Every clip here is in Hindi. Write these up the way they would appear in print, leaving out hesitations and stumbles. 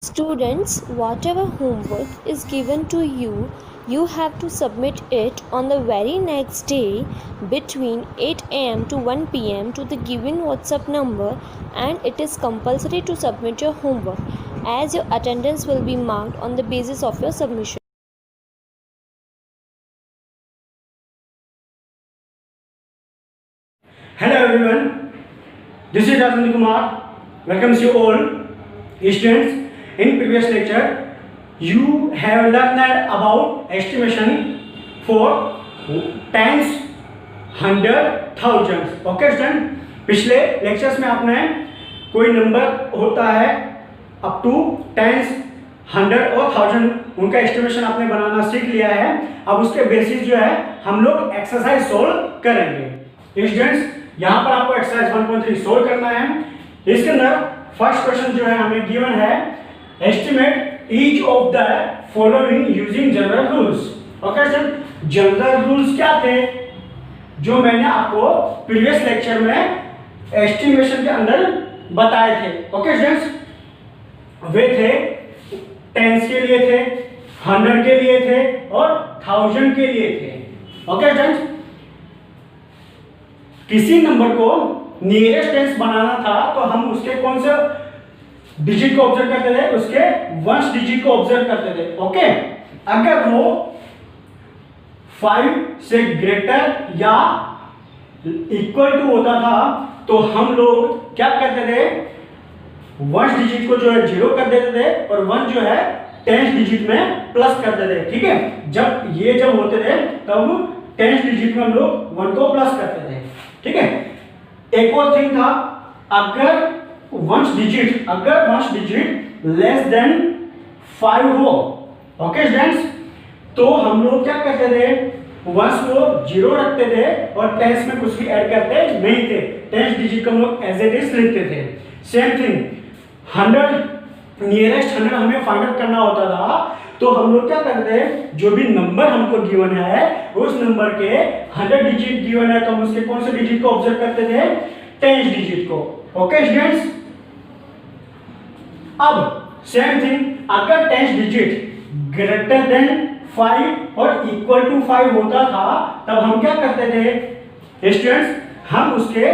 Students, whatever homework is given to you, you have to submit it on the very next day between 8 am to 1 pm to the given WhatsApp number, and it is compulsory to submit your homework as your attendance will be marked on the basis of your submission. Hello everyone, this is Rajendra Kumar. Welcomes you all students. In previous lecture, you have learned about estimation for tens, hundred, thousands. Okay student, पिछले lectures में आपने कोई नंबर होता है अप टू टेंस, हंड्रेड और थाउजेंड, उनका एस्टिमेशन आपने बनाना सीख लिया है. अब उसके बेसिस जो है हम लोग एक्सरसाइज सोल्व करेंगे. स्टूडेंट्स, यहाँ पर आपको एक्सरसाइज 1.3 सोल्व करना है. इसके अंदर फर्स्ट क्वेश्चन जो है हमें गिवन है, estimate each of the following using general rules. Okay student, general rules क्या थे जो मैंने आपको प्रीवियस लेक्चर में एस्टिमेशन के अंदर बताए थे. ओके स्टूडेंट्स, वे थे टेंस के लिए थे, हंड्रेड के लिए थे और थाउजेंड के लिए थे. ओके स्टूडेंट्स, किसी नंबर को नियरेस्ट टेंस बनाना था तो हम उसके कौन से डिजिट को ऑब्जर्व करते थे, उसके वंश डिजिट को ऑब्जर्व करते थे. ओके, अगर वो 5 से ग्रेटर या इक्वल टू होता था तो हम लोग क्या करते थे, वंश डिजिट को जो है 0 कर देते थे और 1 जो है टेंस डिजिट में प्लस करते थे. ठीक है, जब होते थे तब टेंस डिजिट में हम लोग 1 को प्लस करते थे. ठीक है, एक और थिंग था, अगर वंश डिजिट लेस देन 5 हो, ओके स्टूडेंट्स, तो हम लोग क्या करते थे, वंश को 0 रखते थे और टेंस में कुछ भी ऐड करते नहीं थे. टेंस डिजिट को हम लोग एज इट इज लिखते थे. सेम थिंग 100, नियरेस्ट 100 हमें फाइंड आउट करना होता था तो हम लोग क्या करते थे, जो भी नंबर हमको गिवन है उस नंबर के 100 डिजिट गिवन है तो हम उसके कौन से डिजिट को ऑब्जर्व करते थे, टेंस डिजिट को. ओके स्टूडेंट्स, अब सेम थिंग, अगर टेंस डिजिट ग्रेटर देन 5 और इक्वल टू 5 होता था तब हम क्या करते थे स्टूडेंट्स, हम उसके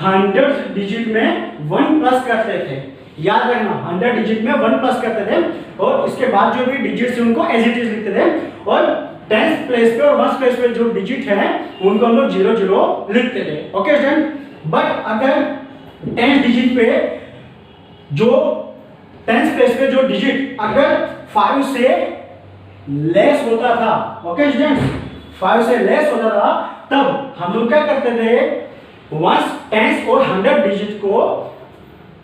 100 डिजिट में 1 प्लस करते थे. याद रखना, 100 डिजिट में 1 प्लस करते थे और इसके बाद जो भी डिजिट्स हैं उनको एज इट इज लिखते थे और टेंस प्लेस पे और वंस प्लेस पे जो डिजिट है उनको हम लोग 0 0 लिखते थे. ओके स्टूडेंट, बट अगर टेंस डिजिट पे जो टेंस प्लेस पे जो डिजिट अगर 5 से लेस होता था, ओके स्टूडेंट्स, 5 से लेस होता था तब हम लोग क्या करते थे, वंस टेंस और 100 डिजिट को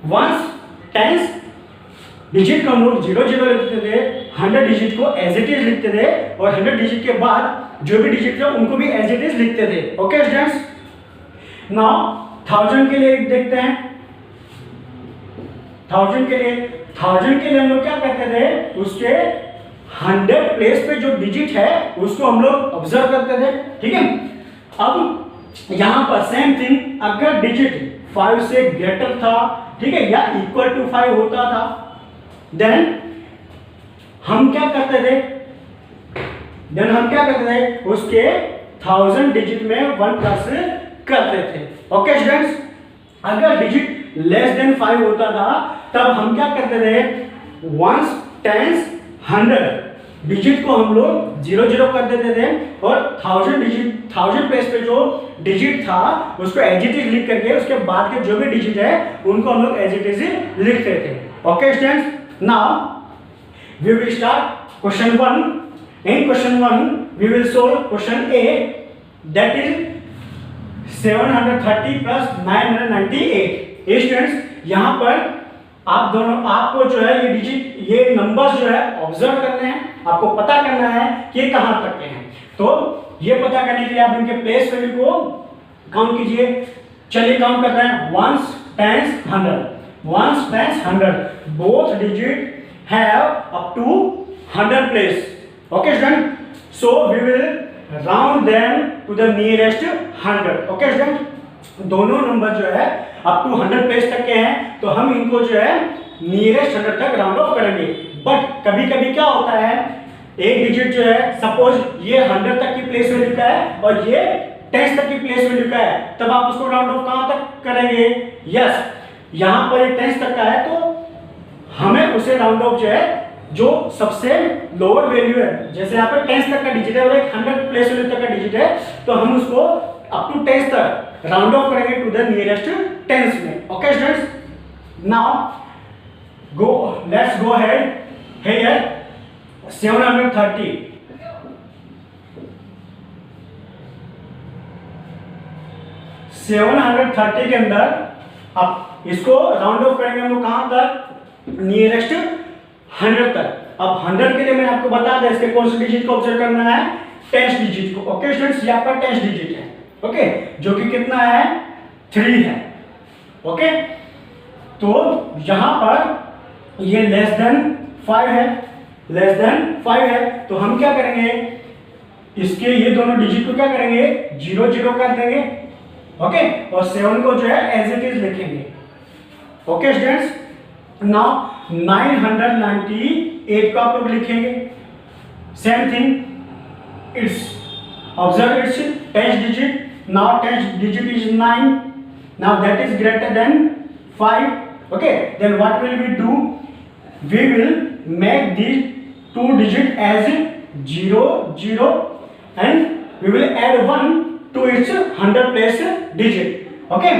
वंस टेंस डिजिट को हम लोग 0 0 लिखते थे, 100 डिजिट को एज इट इज लिखते थे और 100 डिजिट के बाद जो भी डिजिट थे उनको भी एज इट इज लिखते थे. ओके स्टूडेंट्स, नाउ 1000 के लिए देखते हैं. 1000 के लिए हम लोग क्या करते थे, उसके 100 प्लेस पे जो डिजिट है उसको हम लोग ऑब्जर्व करते थे. ठीक है, अब यहां पर सेम थिंग, अगर डिजिट 5 से ग्रेटर था, ठीक है, या इक्वल टू 5 होता था, देन हम क्या करते थे, उसके 1000 डिजिट में 1 प्लस करते थे. ओके स्टूडेंट्स, अगर डिजिट लेस देन 5 होता था तब हम क्या करते थे, वंस टेंस 100 डिजिट को हम लोग 0 0 कर देते थे और 1000 प्लेस पे जो डिजिट था उसको एज इट इज लिख करके उसके बाद के जो भी डिजिट है उनको हम लोग एज इट इज लिखते थे. Okay students, now we will start question 1. In question 1 we will solve question A, that is 730 plus 998. Students, यहाँ पर आपको जो है ये डिजिट, ये नंबर्स जो है ऑब्जर्व करने हैं, आपको पता करना है कि ये कहां तक के हैं. तो ये पता करने के लिए आप इनके प्लेस वैल्यू को काउंट कीजिए. चलिए काउंट कर रहे हैं, ones tens 100 both digit have up to 100 place. Okay student, so we will round them to the nearest 100. Okay student, दोनों नंबर जो है अप टू 100 प्लेस तक के हैं तो हम इनको जो है नियरेस्ट 100 तक राउंड ऑफ करेंगे। बट कभी कभी क्या होता है, एक डिजिट जो है सपोज ये 100 तक की प्लेस वैल्यू का है और ये 10 तक की प्लेस वैल्यू का है, तब आप उसको राउंड ऑफ कहां तक करेंगे? यस, यहां पर ये 10 तक का है तो हमें उसे राउंड ऑफ जो है जो सबसे लोअर वैल्यू है, जैसे यहाँ पर 10 तक का डिजिट है और एक 100 प्लेस वैल्यू तक का डिजिट है, तो हम उसको अप टू 10 तक राउंड ऑफ करेंगे टू द नियरेस्ट 10s में। Okay students, now let's go ahead here 730। 730 के अंदर अब इसको राउंड ऑफ करेंगे हम लोग कहां तक? नियरेस्ट 100 तक। अब 100 के लिए मैंने आपको बता दिया इसके कौन से डिजिट को ऑब्जर्व करना है? 10th डिजिट को। ओके स्टूडेंट्स, ये आपका 10th डिजिट है, ओके, जो कि कितना है? 3 है। ओके, तो यहां पर ये लेस देन 5 है, लेस देन 5 है, तो हम क्या करेंगे? इसके ये दोनों डिजिट को क्या करेंगे? 0 0 कर देंगे। ओके, और 7 को जो है एज इट इज लिखेंगे। ओके स्टूडेंट्स, नाउ 998 को आप लोग लिखेंगे। Same thing, it's observe it's 10th digit. Now 10th digit is 9, now that is greater than 5। Okay, then what will we do? We will make these two digit as 0 0 and we will add 1 to its 100 place digit. Okay,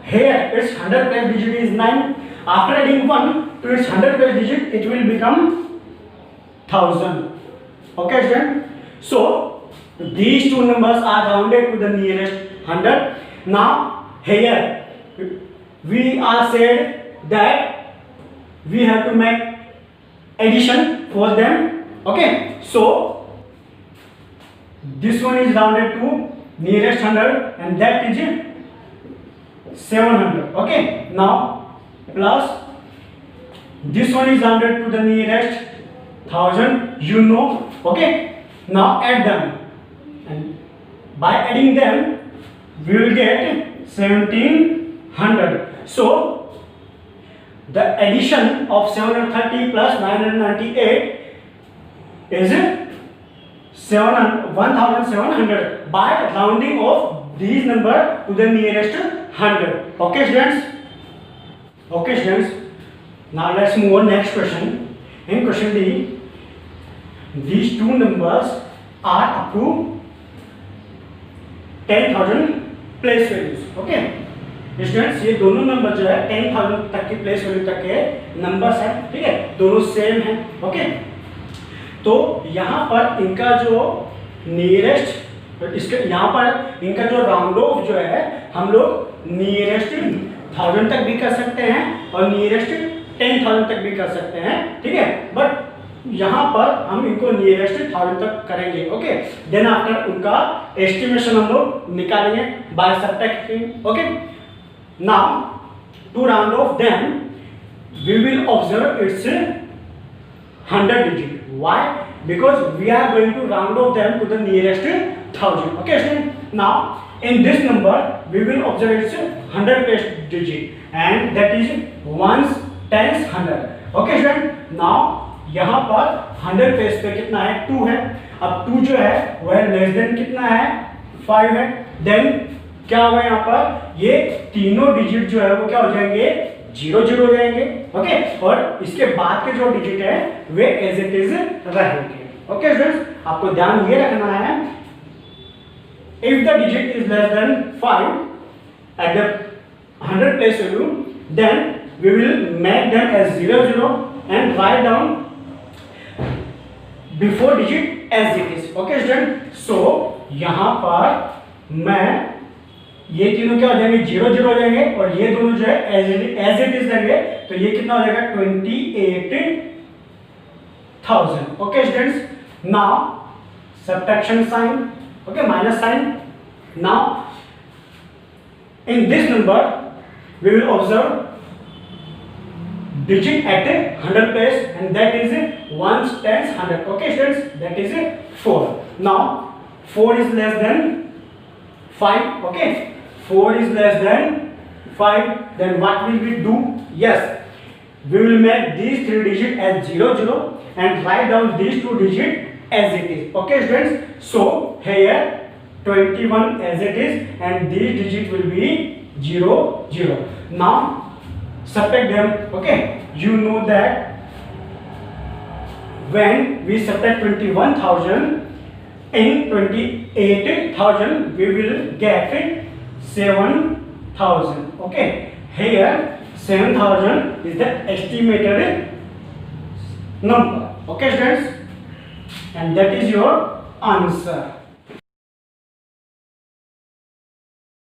here its 100 place digit is 9. After adding 1 to its 100 place digit, it will become 1000. Okay student, so these two numbers are rounded to the nearest 100. Now here we are said that we have to make addition for them. Okay, so this one is rounded to nearest 100 and that is 700. Okay, now plus this one is rounded to the nearest 1000, you know. Okay, now add them and by adding them we will get 1700. So the addition of 730 plus 998 is 1700 by rounding off these number to the nearest 100. Okay students? Okay students, now let's move on next question. In question D, these two numbers are up to 10,000 place values. Okay students, ये दोनों नंबर जो है 10,000 तक की प्लेस वैल्यू तक के नंबर्स हैं, ठीक है, दोनों सेम हैं। ओके, तो यहाँ पर इनका जो नियरेस्ट, इसके यहाँ पर इनका जो राउंड ऑफ जो है हम लोग नियरेस्ट 1000 तक भी कर सकते हैं और नियरेस्ट 10,000 तक भी कर सकते हैं, ठीक है, बट यहाँ पर हम इनको नियरेस्ट 1000 तक करेंगे। ओके, देन आफ्टर उनका एस्टिमेशन हम लोग निकालेंगे by subtracting. Okay, now to round off them we will observe its 100 digit. Why? Because we are going to round off them to the nearest 1000. Okay student, now in this number we will observe its 100 place digit and that is 1s 10s 100. Okay student, now यहाँ पर 100 place पे कितना है? 2 है। अब 2 जो है वह लेस देन कितना है? 5 है। देन क्या होगा यहाँ पर? ये तीनों डिजिट जो है वो क्या हो जाएंगे? 0 0 हो जाएंगे। ओके, और इसके बाद के जो डिजिट है वे एज इट इज रहेंगे। ओके स्टूडेंट्स, आपको ध्यान ये रखना है, if the digit is less than 5 at the 100 place value, then we will make them as 0 0 and write down before digit as it is. Okay student, so यहां पर मैं ये तीनों क्या हो जाएंगे? 0 0 हो जाएंगे और ये दोनों जो है एज इट इज रहेंगे, तो ये कितना हो जाएगा? 28,000। Okay students, now subtraction sign, okay, minus sign. Now in this number we will observe digit at 100 place and that is 1s 10s 100. Okay students, that is 4. Now 4 is less than 5. Okay, 4 is less than 5, then what will we do? Yes, we will make these 3 digit as 00 and write down these 2 digit as it is. Okay students, so here 21 as it is and these digit will be 00. Now subtract them. Okay, you know that when we subtract 21,000 in 28,000 we will get 7,000. Okay, here 7,000 is the estimated number. Okay students, and that is your answer.